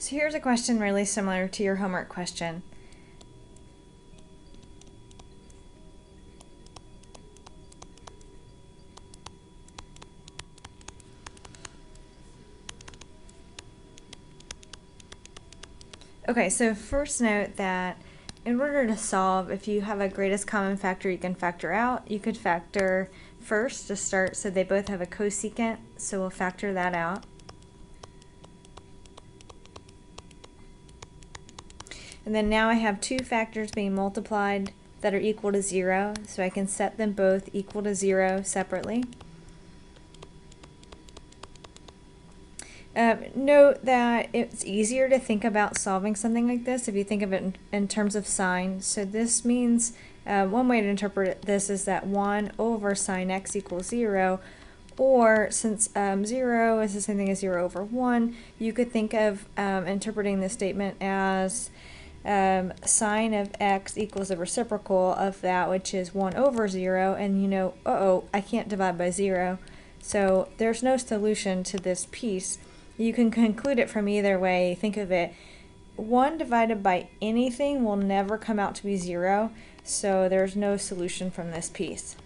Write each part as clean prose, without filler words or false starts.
So here's a question really similar to your homework question. Okay, so first note that in order to solve, if you have a greatest common factor you can factor out, you could factor first to start, so they both have a cosecant, so we'll factor that out. And then now I have two factors being multiplied that are equal to 0, so I can set them both equal to 0 separately. Note that it's easier to think about solving something like this if you think of it in terms of sign. So this means one way to interpret this is that 1 over sine x equals 0, or since 0 is the same thing as 0 over 1, you could think of interpreting this statement as sine of x equals the reciprocal of that, which is 1 over 0, and you know, I can't divide by 0, so there's no solution to this piece. You can conclude it from either way. Think of it, 1 divided by anything will never come out to be 0, so there's no solution from this piece.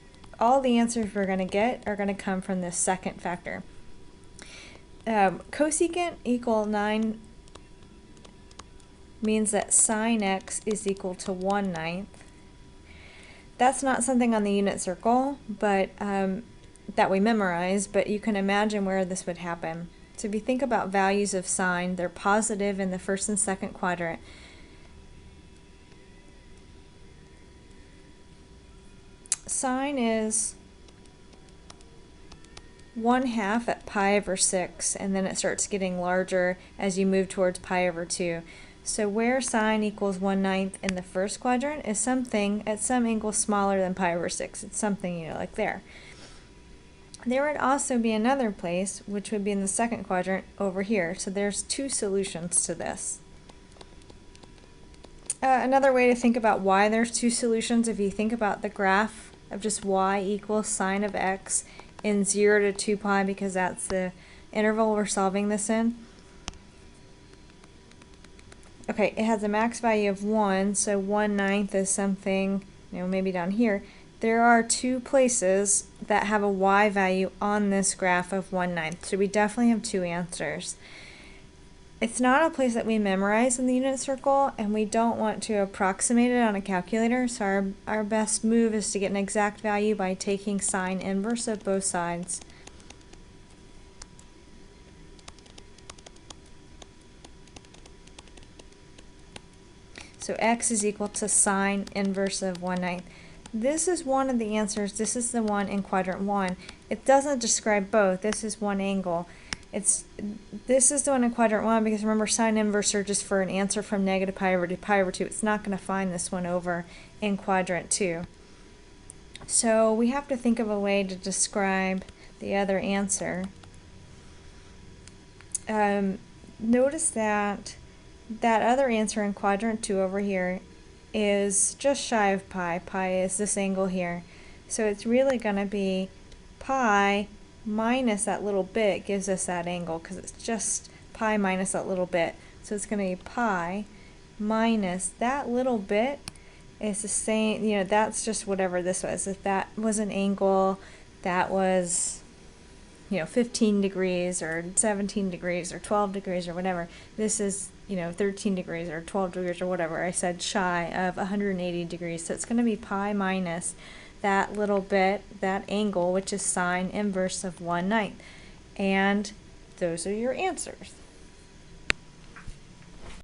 All the answers we're going to get are going to come from this second factor. Cosecant equal 9 means that sine x is equal to 1/9. That's not something on the unit circle, but that we memorize, but you can imagine where this would happen. So if you think about values of sine, they're positive in the first and second quadrant. Sine is 1/2 at pi over 6, and then it starts getting larger as you move towards pi over 2. So where sine equals 1/9 in the first quadrant is something at some angle smaller than pi over 6. It's something, you know, like there. There would also be another place, which would be in the second quadrant over here. So there's two solutions to this. Another way to think about why there's two solutions, if you think about the graph of just y equals sine of x in 0 to 2 pi, because that's the interval we're solving this in. Okay, it has a max value of 1, so 1/9 is something, you know, maybe down here. There are two places that have a y value on this graph of 1/9, so we definitely have two answers. It's not a place that we memorize in the unit circle, and we don't want to approximate it on a calculator, so our best move is to get an exact value by taking sine inverse of both sides. So x is equal to sine inverse of 1/9. This is one of the answers. This is the one in quadrant 1. It doesn't describe both. This is one angle. This is the one in quadrant 1 because remember, sine inverse are just for an answer from negative pi over to pi over 2. It's not going to find this one over in quadrant 2. So we have to think of a way to describe the other answer. Notice that other answer in quadrant 2 over here is just shy of pi. Pi is this angle here. So it's really going to be pi minus that little bit gives us that angle, because it's just pi minus that little bit. So it's going to be pi minus that little bit is the same, you know, that's just whatever this was. If that was an angle that was, you know, 15 degrees or 17 degrees or 12 degrees or whatever, this is, you know, 13 degrees or 12 degrees or whatever. I said shy of 180 degrees. So it's going to be pi minus that little bit, that angle, which is sine inverse of 1/9. And those are your answers.